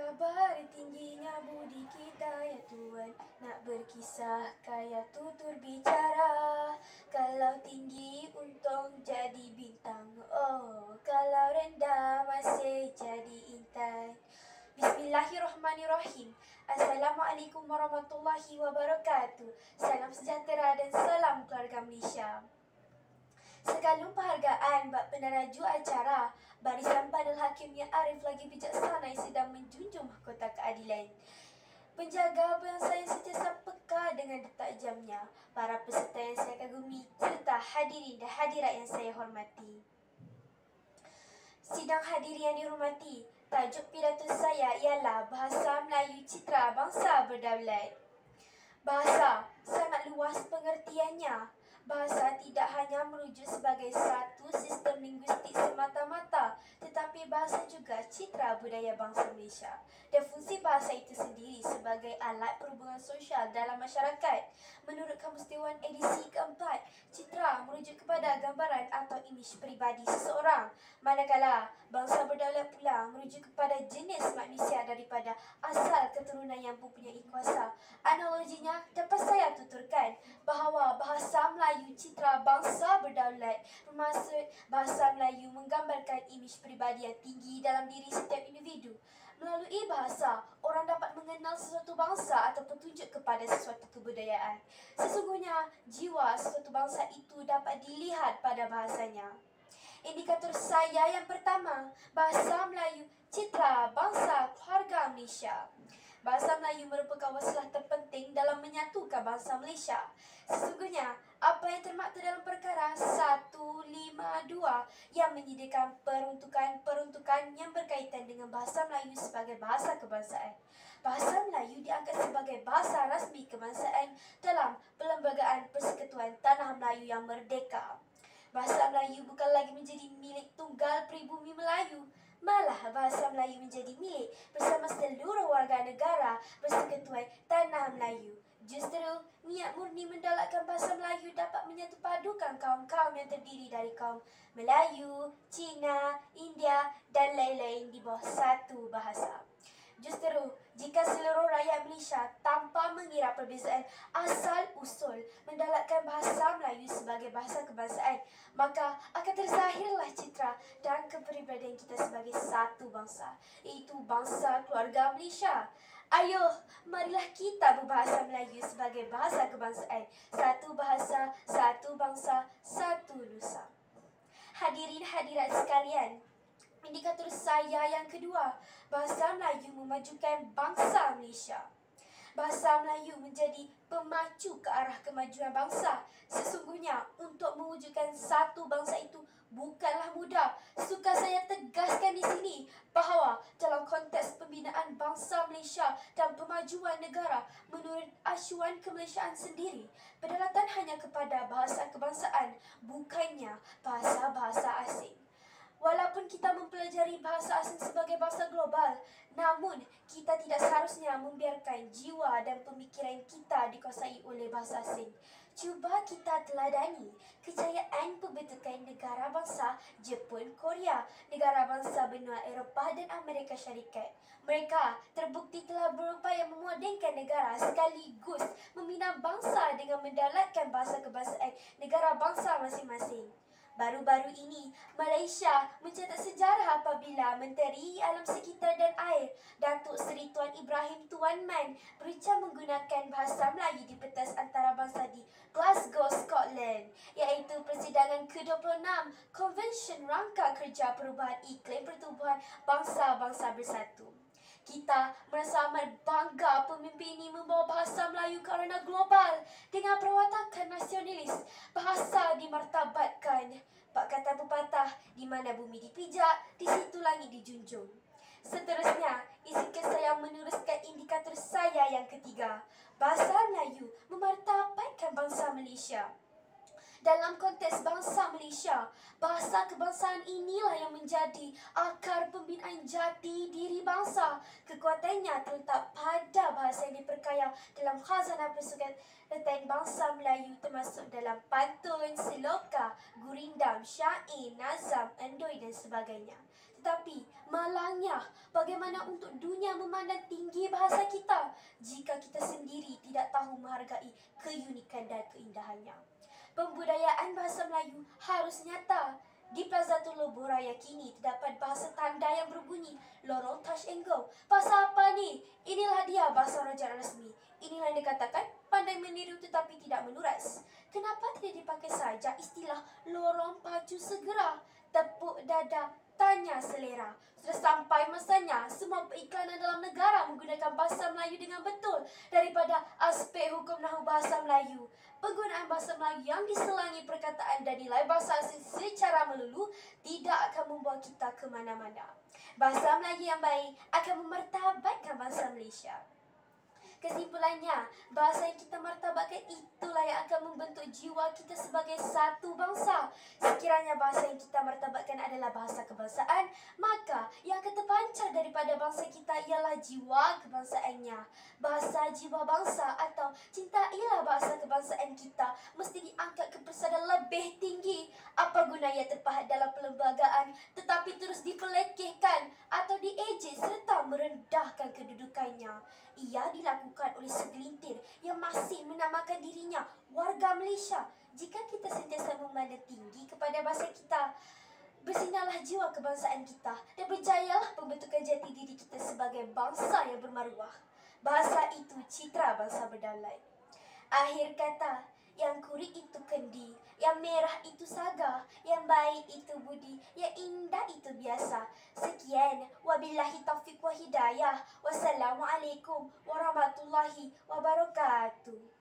Kabar tingginya budi kita ya Tuhan, nak berkisah kaya tutur bicara. Kalau tinggi untung jadi bintang, oh kalau rendah masih jadi intan. Bismillahirrahmanirrahim. Assalamualaikum warahmatullahi wabarakatuh. Salam sejahtera dan salam keluarga Malaysia. Sekalung penghargaan bak peneraju acara Barisan Panel Hakim yang arif lagi bijaksana yang sedang menjunjung mahkota keadilan. Penjaga bangsa yang sentiasa peka dengan detak jamnya, para peserta yang saya kagumi, serta hadirin dan hadirat yang saya hormati. Sidang hadirin yang dihormati, tajuk pidato saya ialah Bahasa Melayu Citra Bangsa Berdaulat. Bahasa sangat luas pengertiannya. Bahasa tidak hanya merujuk sebagai satu sistem linguistik semata-mata, tetapi bahasa juga citra budaya bangsa Malaysia. Dan fungsi bahasa itu sendiri sebagai alat perhubungan sosial dalam masyarakat. Menurut Kamus Dewan edisi keempat, citra merujuk kepada gambaran atau imej peribadi seseorang. Manakala bangsa berdaulat pula merujuk kepada jenis manusia daripada asal keturunan yang mempunyai kuasa. Analoginya dapat saya tuturkan bahawa bahasa Melayu citra bangsa berdaulat bermaksud bahasa Melayu menggambarkan imej peribadi yang tinggi dalam diri setiap individu. Melalui bahasa, orang dapat mengenal sesuatu bangsa atau petunjuk kepada sesuatu kebudayaan. Sesungguhnya, jiwa sesuatu bangsa itu dapat dilihat pada bahasanya. Indikator saya yang pertama, bahasa Melayu citra bangsa keluarga Malaysia. Bahasa Melayu merupakan wasilah terpenting dalam menyatukan bangsa Malaysia. Sesungguhnya, apa yang termaktub dalam perkara 152 yang menyediakan peruntukan yang berkaitan dengan bahasa Melayu sebagai bahasa kebangsaan. Bahasa Melayu diangkat sebagai bahasa rasmi kebangsaan dalam Perlembagaan Persekutuan Tanah Melayu yang Merdeka. Bahasa Melayu bukan lagi menjadi milik tunggal pribumi Melayu, malah bahasa Melayu menjadi milik bersama seluruh warga negara Persekutuan Tanah Melayu. Justru, niat murni mendaulatkan bahasa Melayu dapat menyatupadukan kaum-kaum yang terdiri dari kaum Melayu, Cina, India dan lain-lain di bawah satu bahasa. Justru, jika seluruh rakyat Malaysia tanpa mengira perbezaan asal-usul mendaulatkan bahasa Melayu sebagai bahasa kebangsaan, maka akan terzahirlah citra dan kepribadian kita sebagai satu bangsa, iaitu bangsa keluarga Malaysia. Ayuh, marilah kita berbahasa Melayu sebagai bahasa kebangsaan. Satu bahasa, satu bangsa, satu nusa. Hadirin hadirat sekalian, indikator saya yang kedua, bahasa Melayu memajukan bangsa Malaysia. Bahasa Melayu menjadi pemacu ke arah kemajuan bangsa. Sesungguhnya, untuk mewujudkan satu bangsa itu bukanlah mudah. Suka saya tegaskan di sini bahawa dalam konteks pembinaan bangsa Malaysia dan pemajuan negara menurut asyuan kemalaysiaan sendiri, pendaratan hanya kepada bahasa kebangsaan, bukannya bahasa-bahasa asing. Walaupun kita mempelajari bahasa asing sebagai bahasa global, namun kita tidak seharusnya membiarkan jiwa dan pemikiran kita dikuasai oleh bahasa asing. Cuba kita teladani kejayaan pembentukan negara bangsa Jepun, Korea, negara bangsa benua Eropah dan Amerika Syarikat. Mereka terbukti telah berupaya memodenkan negara sekaligus membina bangsa dengan mendaulatkan bahasa kebangsaan negara bangsa masing-masing. Baru-baru ini, Malaysia mencetak sejarah apabila Menteri Alam Sekitar dan Air, Datuk Seri Tuan Ibrahim Tuan Man, berucap menggunakan bahasa Melayu di pentas antarabangsa di Glasgow, Scotland, iaitu persidangan ke-26 Konvensyen Rangka Kerja Perubahan Iklim Pertubuhan Bangsa-Bangsa Bersatu. Kita merasa amat bangga pemimpin ini membawa bahasa Melayu ke arena global dengan perwatakan nasionalis. Bahasa dimartabatkan. Pak kata pepatah, di mana bumi dipijak, di situ langit dijunjung. Seterusnya, izinkan saya meneruskan indikator saya yang ketiga. Bahasa Melayu memartabatkan bangsa Malaysia. Dalam konteks bangsa Malaysia, bahasa kebangsaan inilah yang menjadi akar pembinaan jati diri bangsa. Kekuatannya terletak pada bahasa yang diperkaya dalam khazanah Persekutuan Bangsa Melayu, termasuk dalam pantun, seloka, gurindam, syair, nazam, endoi dan sebagainya. Tetapi malangnya, bagaimana untuk dunia memandang tinggi bahasa kita jika kita sendiri tidak tahu menghargai keunikan dan keindahannya. Pembudayaan bahasa Melayu harus nyata. Di Plaza Teluk Boraya kini terdapat bahasa tanda yang berbunyi lorong touch and go. Bahasa apa ni? Inilah dia bahasa rujukan resmi. Inilah yang dikatakan pandai meniru tetapi tidak menuras. Kenapa tidak dipakai saja istilah lorong pacu segera, tepuk dada, tanya selera? Sudah sampai masanya semua periklanan dalam negara menggunakan bahasa Melayu dengan betul daripada aspek hukum nahu bahasa Melayu. Penggunaan bahasa Melayu yang diselangi perkataan dan nilai bahasa asing secara melulu tidak akan membawa kita ke mana-mana. Bahasa Melayu yang baik akan memartabatkan bangsa Malaysia. Kesimpulannya, bahasa yang kita martabatkan itulah yang akan membentuk jiwa kita sebagai satu bangsa. Sekiranya bahasa yang kita martabatkan adalah bahasa kebangsaan, maka yang akan terpancar daripada bangsa kita ialah jiwa kebangsaannya. Bahasa jiwa bangsa atau cintailah bahasa kebangsaan kita mesti diangkat ke pesada lebih tinggi. Apa gunanya terpahat dalam perlembagaan tetapi terus dipelekehkan atau diejek serta merendahkan kedudukannya. Ia dilakukan oleh segelintir yang masih menamakan dirinya warga Malaysia. Jika kita sentiasa memandang tinggi kepada bahasa kita, bersinarlah jiwa kebangsaan kita dan berjayalah pembentukan jati diri kita sebagai bangsa yang bermaruah. Bahasa itu citra bangsa berdaulat. Akhir kata, yang kurik itu kendi, yang merah itu saga, yang baik itu budi, yang indah itu biasa. Sekian, wabillahi taufiq wa hidayah. Wassalamualaikum warahmatullahi wabarakatuh.